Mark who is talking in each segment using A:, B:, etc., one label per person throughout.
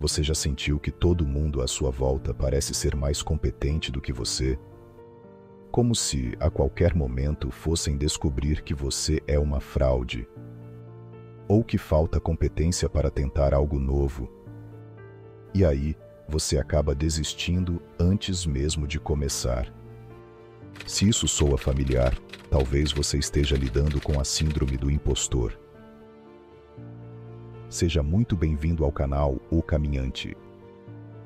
A: Você já sentiu que todo mundo à sua volta parece ser mais competente do que você? Como se, a qualquer momento, fossem descobrir que você é uma fraude, ou que falta competência para tentar algo novo. E aí, você acaba desistindo antes mesmo de começar. Se isso soa familiar, talvez você esteja lidando com a síndrome do impostor. Seja muito bem-vindo ao canal O Caminhante.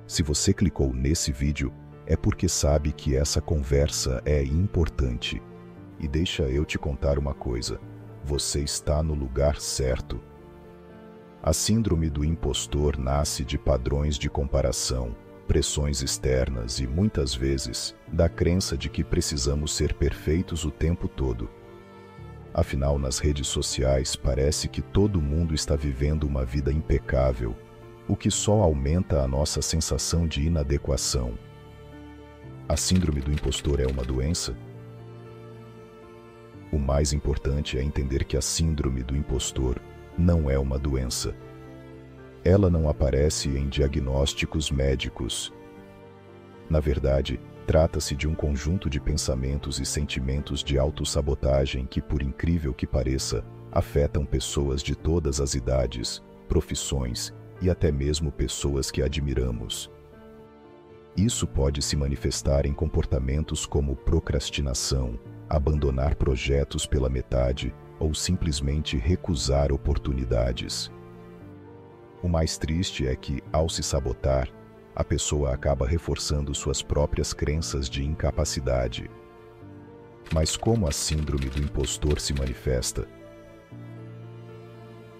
A: Se você clicou nesse vídeo, é porque sabe que essa conversa é importante. E deixa eu te contar uma coisa, você está no lugar certo. A síndrome do impostor nasce de padrões de comparação, pressões externas e, muitas vezes, da crença de que precisamos ser perfeitos o tempo todo. Afinal, nas redes sociais parece que todo mundo está vivendo uma vida impecável, o que só aumenta a nossa sensação de inadequação. A síndrome do impostor é uma doença? O mais importante é entender que a síndrome do impostor não é uma doença. Ela não aparece em diagnósticos médicos. Na verdade, trata-se de um conjunto de pensamentos e sentimentos de autossabotagem que, por incrível que pareça, afetam pessoas de todas as idades, profissões e até mesmo pessoas que admiramos. Isso pode se manifestar em comportamentos como procrastinação, abandonar projetos pela metade ou simplesmente recusar oportunidades. O mais triste é que, ao se sabotar, a pessoa acaba reforçando suas próprias crenças de incapacidade. Mas como a síndrome do impostor se manifesta?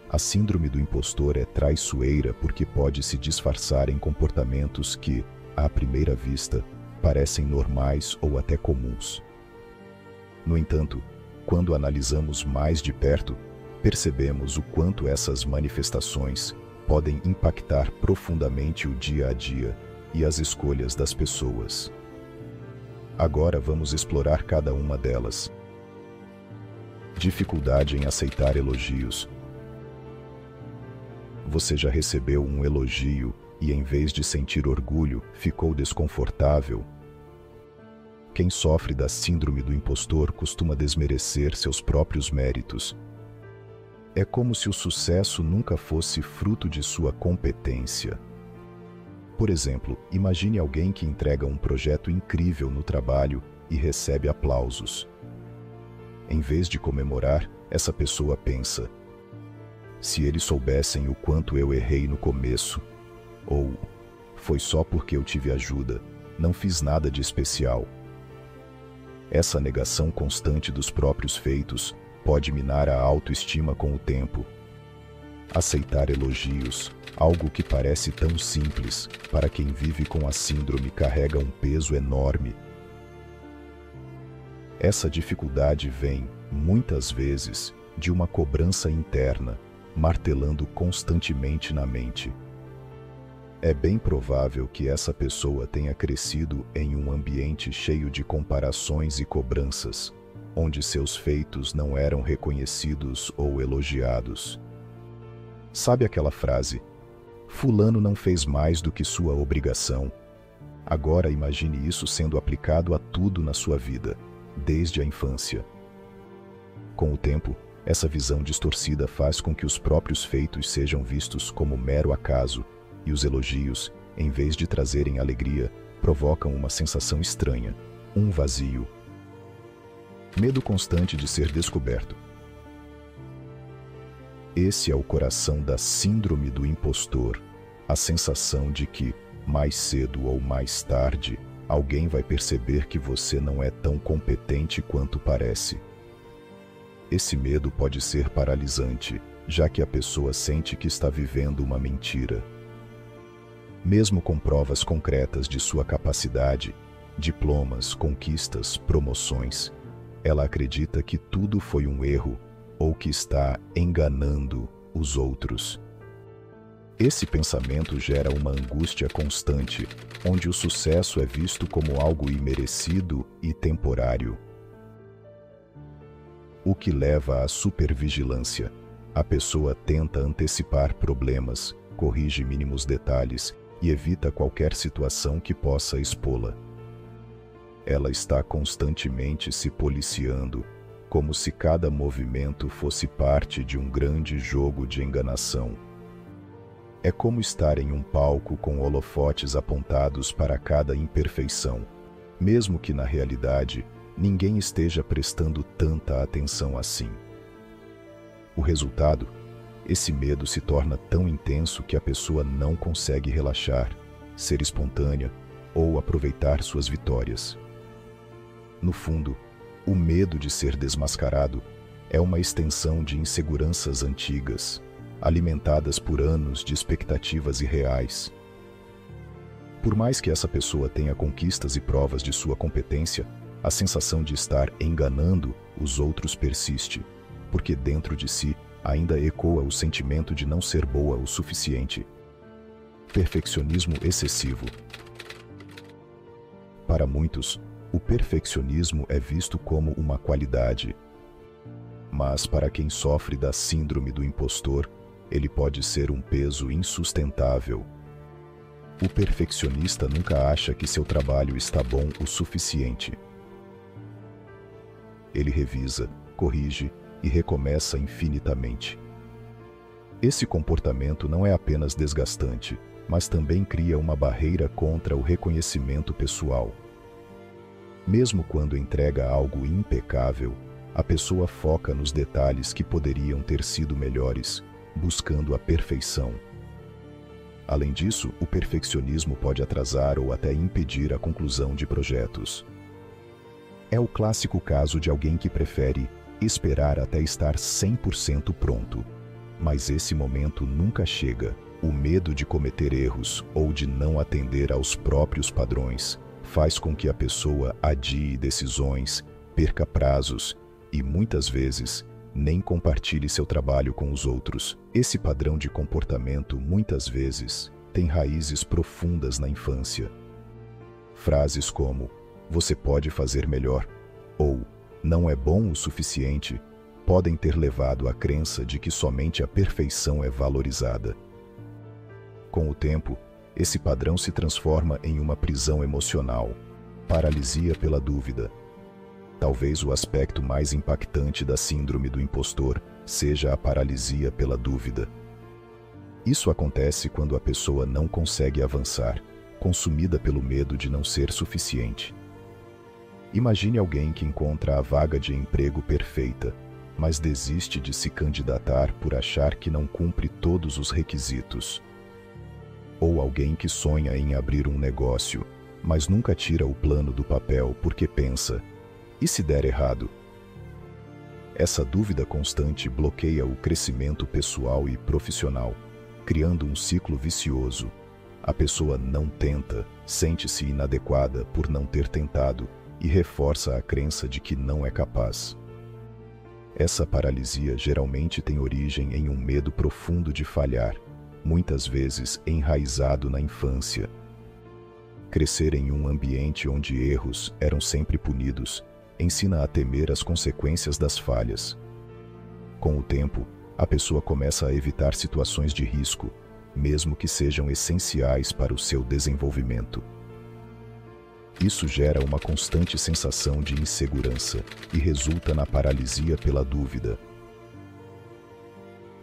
A: A síndrome do impostor é traiçoeira porque pode se disfarçar em comportamentos que, à primeira vista, parecem normais ou até comuns. No entanto, quando analisamos mais de perto, percebemos o quanto essas manifestações podem impactar profundamente o dia a dia e as escolhas das pessoas. Agora vamos explorar cada uma delas. Dificuldade em aceitar elogios. Você já recebeu um elogio e, em vez de sentir orgulho, ficou desconfortável? Quem sofre da síndrome do impostor costuma desmerecer seus próprios méritos. É como se o sucesso nunca fosse fruto de sua competência. Por exemplo, imagine alguém que entrega um projeto incrível no trabalho e recebe aplausos. Em vez de comemorar, essa pessoa pensa: se eles soubessem o quanto eu errei no começo, ou foi só porque eu tive ajuda, não fiz nada de especial. Essa negação constante dos próprios feitos pode minar a autoestima com o tempo. Aceitar elogios, algo que parece tão simples, para quem vive com a síndrome carrega um peso enorme. Essa dificuldade vem, muitas vezes, de uma cobrança interna, martelando constantemente na mente. É bem provável que essa pessoa tenha crescido em um ambiente cheio de comparações e cobranças, onde seus feitos não eram reconhecidos ou elogiados. Sabe aquela frase: fulano não fez mais do que sua obrigação? Agora imagine isso sendo aplicado a tudo na sua vida, desde a infância. Com o tempo, essa visão distorcida faz com que os próprios feitos sejam vistos como mero acaso, e os elogios, em vez de trazerem alegria, provocam uma sensação estranha, um vazio. Medo constante de ser descoberto. Esse é o coração da síndrome do impostor, a sensação de que, mais cedo ou mais tarde, alguém vai perceber que você não é tão competente quanto parece. Esse medo pode ser paralisante, já que a pessoa sente que está vivendo uma mentira. Mesmo com provas concretas de sua capacidade, diplomas, conquistas, promoções, ela acredita que tudo foi um erro ou que está enganando os outros. Esse pensamento gera uma angústia constante, onde o sucesso é visto como algo imerecido e temporário. O que leva à supervigilância. A pessoa tenta antecipar problemas, corrige mínimos detalhes e evita qualquer situação que possa expô-la. Ela está constantemente se policiando, como se cada movimento fosse parte de um grande jogo de enganação. É como estar em um palco com holofotes apontados para cada imperfeição, mesmo que na realidade ninguém esteja prestando tanta atenção assim. O resultado? Esse medo se torna tão intenso que a pessoa não consegue relaxar, ser espontânea ou aproveitar suas vitórias. No fundo, o medo de ser desmascarado é uma extensão de inseguranças antigas, alimentadas por anos de expectativas irreais. Por mais que essa pessoa tenha conquistas e provas de sua competência, a sensação de estar enganando os outros persiste, porque dentro de si ainda ecoa o sentimento de não ser boa o suficiente. Perfeccionismo excessivo. Para muitos, o perfeccionismo é visto como uma qualidade. Mas para quem sofre da síndrome do impostor, ele pode ser um peso insustentável. O perfeccionista nunca acha que seu trabalho está bom o suficiente. Ele revisa, corrige e recomeça infinitamente. Esse comportamento não é apenas desgastante, mas também cria uma barreira contra o reconhecimento pessoal. Mesmo quando entrega algo impecável, a pessoa foca nos detalhes que poderiam ter sido melhores, buscando a perfeição. Além disso, o perfeccionismo pode atrasar ou até impedir a conclusão de projetos. É o clássico caso de alguém que prefere esperar até estar 100% pronto. Mas esse momento nunca chega. O medo de cometer erros ou de não atender aos próprios padrões faz com que a pessoa adie decisões, perca prazos e, muitas vezes, nem compartilhe seu trabalho com os outros. Esse padrão de comportamento, muitas vezes, tem raízes profundas na infância. Frases como "você pode fazer melhor" ou "não é bom o suficiente" podem ter levado à crença de que somente a perfeição é valorizada. Com o tempo, esse padrão se transforma em uma prisão emocional, paralisia pela dúvida. Talvez o aspecto mais impactante da síndrome do impostor seja a paralisia pela dúvida. Isso acontece quando a pessoa não consegue avançar, consumida pelo medo de não ser suficiente. Imagine alguém que encontra a vaga de emprego perfeita, mas desiste de se candidatar por achar que não cumpre todos os requisitos. Ou alguém que sonha em abrir um negócio, mas nunca tira o plano do papel porque pensa: e se der errado? Essa dúvida constante bloqueia o crescimento pessoal e profissional, criando um ciclo vicioso. A pessoa não tenta, sente-se inadequada por não ter tentado e reforça a crença de que não é capaz. Essa paralisia geralmente tem origem em um medo profundo de falhar, muitas vezes enraizado na infância. Crescer em um ambiente onde erros eram sempre punidos ensina a temer as consequências das falhas. Com o tempo, a pessoa começa a evitar situações de risco, mesmo que sejam essenciais para o seu desenvolvimento. Isso gera uma constante sensação de insegurança e resulta na paralisia pela dúvida.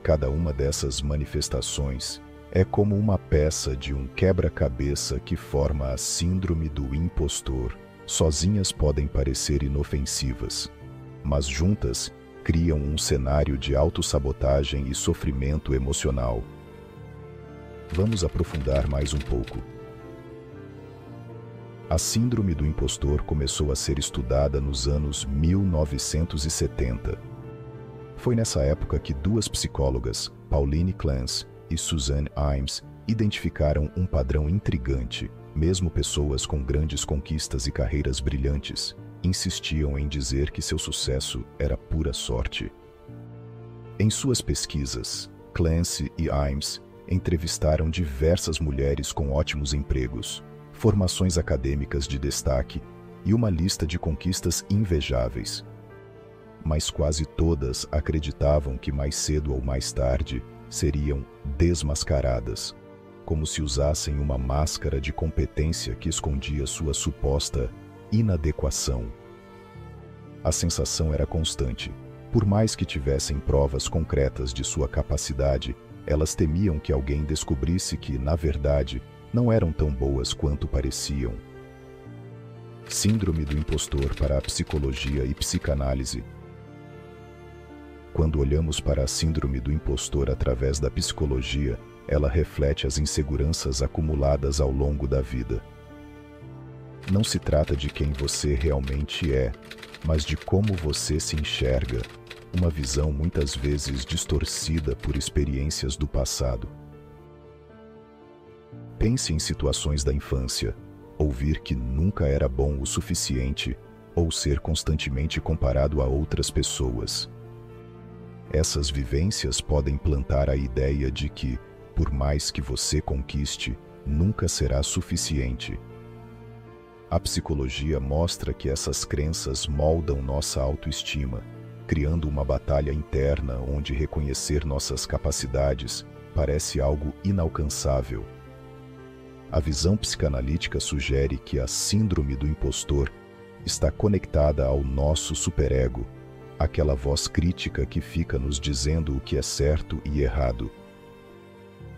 A: Cada uma dessas manifestações é como uma peça de um quebra-cabeça que forma a síndrome do impostor. Sozinhas podem parecer inofensivas, mas juntas criam um cenário de autossabotagem e sofrimento emocional. Vamos aprofundar mais um pouco. A síndrome do impostor começou a ser estudada nos anos 1970. Foi nessa época que duas psicólogas, Pauline Clance e Suzanne Imes, identificaram um padrão intrigante. Mesmo pessoas com grandes conquistas e carreiras brilhantes insistiam em dizer que seu sucesso era pura sorte. Em suas pesquisas, Clance e Imes entrevistaram diversas mulheres com ótimos empregos, formações acadêmicas de destaque e uma lista de conquistas invejáveis. Mas quase todas acreditavam que mais cedo ou mais tarde seriam desmascaradas, como se usassem uma máscara de competência que escondia sua suposta inadequação. A sensação era constante. Por mais que tivessem provas concretas de sua capacidade, elas temiam que alguém descobrisse que, na verdade, não eram tão boas quanto pareciam. Síndrome do impostor para a psicologia e psicanálise. Quando olhamos para a síndrome do impostor através da psicologia, ela reflete as inseguranças acumuladas ao longo da vida. Não se trata de quem você realmente é, mas de como você se enxerga, uma visão muitas vezes distorcida por experiências do passado. Pense em situações da infância, ouvir que nunca era bom o suficiente ou ser constantemente comparado a outras pessoas. Essas vivências podem plantar a ideia de que, por mais que você conquiste, nunca será suficiente. A psicologia mostra que essas crenças moldam nossa autoestima, criando uma batalha interna onde reconhecer nossas capacidades parece algo inalcançável. A visão psicanalítica sugere que a síndrome do impostor está conectada ao nosso superego, aquela voz crítica que fica nos dizendo o que é certo e errado.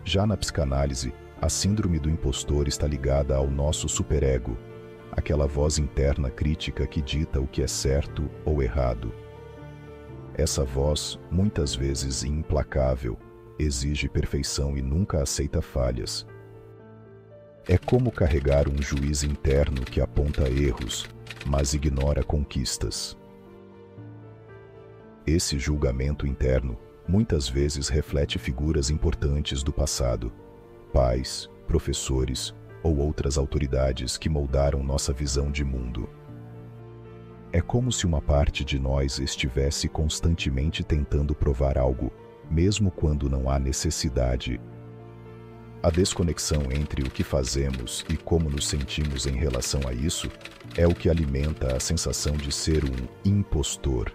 A: Já na psicanálise, a síndrome do impostor está ligada ao nosso superego, aquela voz interna crítica que dita o que é certo ou errado. Essa voz, muitas vezes implacável, exige perfeição e nunca aceita falhas. É como carregar um juiz interno que aponta erros, mas ignora conquistas. Esse julgamento interno muitas vezes reflete figuras importantes do passado, pais, professores ou outras autoridades que moldaram nossa visão de mundo. É como se uma parte de nós estivesse constantemente tentando provar algo, mesmo quando não há necessidade. A desconexão entre o que fazemos e como nos sentimos em relação a isso é o que alimenta a sensação de ser um impostor.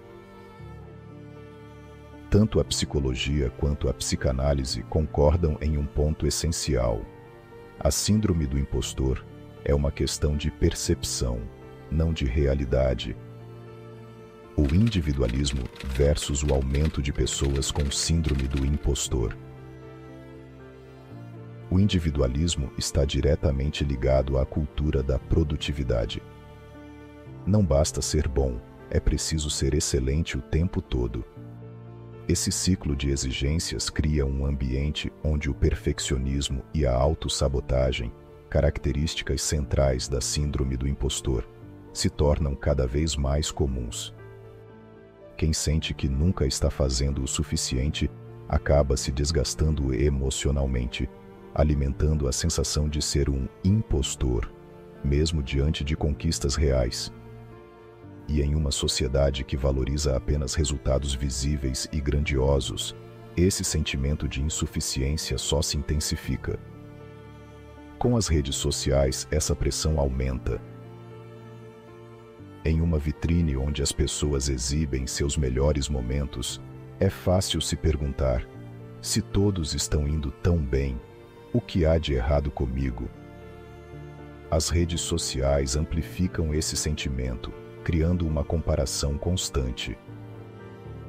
A: Tanto a psicologia quanto a psicanálise concordam em um ponto essencial. A síndrome do impostor é uma questão de percepção, não de realidade. O individualismo versus o aumento de pessoas com síndrome do impostor. O individualismo está diretamente ligado à cultura da produtividade. Não basta ser bom, é preciso ser excelente o tempo todo. Esse ciclo de exigências cria um ambiente onde o perfeccionismo e a autossabotagem, características centrais da síndrome do impostor, se tornam cada vez mais comuns. Quem sente que nunca está fazendo o suficiente acaba se desgastando emocionalmente, alimentando a sensação de ser um impostor, mesmo diante de conquistas reais. E em uma sociedade que valoriza apenas resultados visíveis e grandiosos, esse sentimento de insuficiência só se intensifica. Com as redes sociais, essa pressão aumenta. Em uma vitrine onde as pessoas exibem seus melhores momentos, é fácil se perguntar: se todos estão indo tão bem, o que há de errado comigo? As redes sociais amplificam esse sentimento, criando uma comparação constante.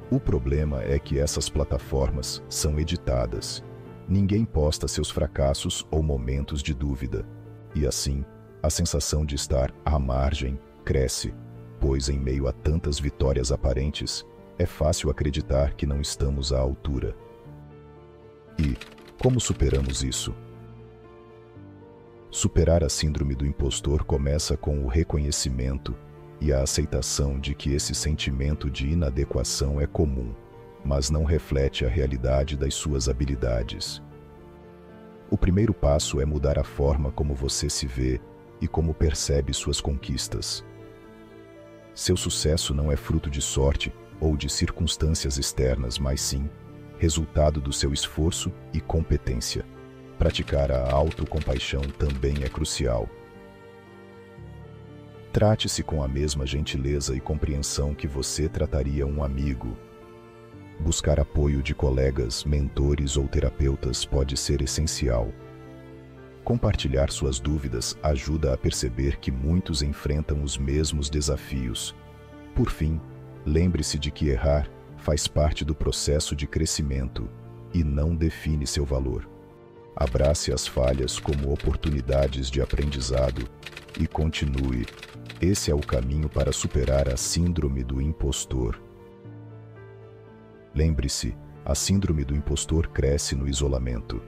A: O problema é que essas plataformas são editadas. Ninguém posta seus fracassos ou momentos de dúvida. E assim, a sensação de estar à margem cresce, pois em meio a tantas vitórias aparentes, é fácil acreditar que não estamos à altura. E como superamos isso? Superar a síndrome do impostor começa com o reconhecimento e a aceitação de que esse sentimento de inadequação é comum, mas não reflete a realidade das suas habilidades. O primeiro passo é mudar a forma como você se vê e como percebe suas conquistas. Seu sucesso não é fruto de sorte ou de circunstâncias externas, mas sim resultado do seu esforço e competência. Praticar a autocompaixão também é crucial. Trate-se com a mesma gentileza e compreensão que você trataria um amigo. Buscar apoio de colegas, mentores ou terapeutas pode ser essencial. Compartilhar suas dúvidas ajuda a perceber que muitos enfrentam os mesmos desafios. Por fim, lembre-se de que errar faz parte do processo de crescimento e não define seu valor. Abrace as falhas como oportunidades de aprendizado e continue. Esse é o caminho para superar a síndrome do impostor. Lembre-se, a síndrome do impostor cresce no isolamento.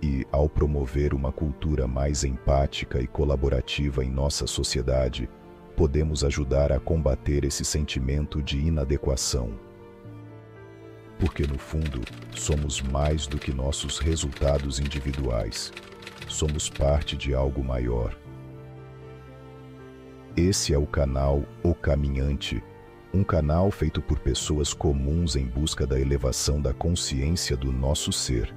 A: E, ao promover uma cultura mais empática e colaborativa em nossa sociedade, podemos ajudar a combater esse sentimento de inadequação. Porque, no fundo, somos mais do que nossos resultados individuais. Somos parte de algo maior. Esse é o canal O Caminhante, um canal feito por pessoas comuns em busca da elevação da consciência do nosso ser.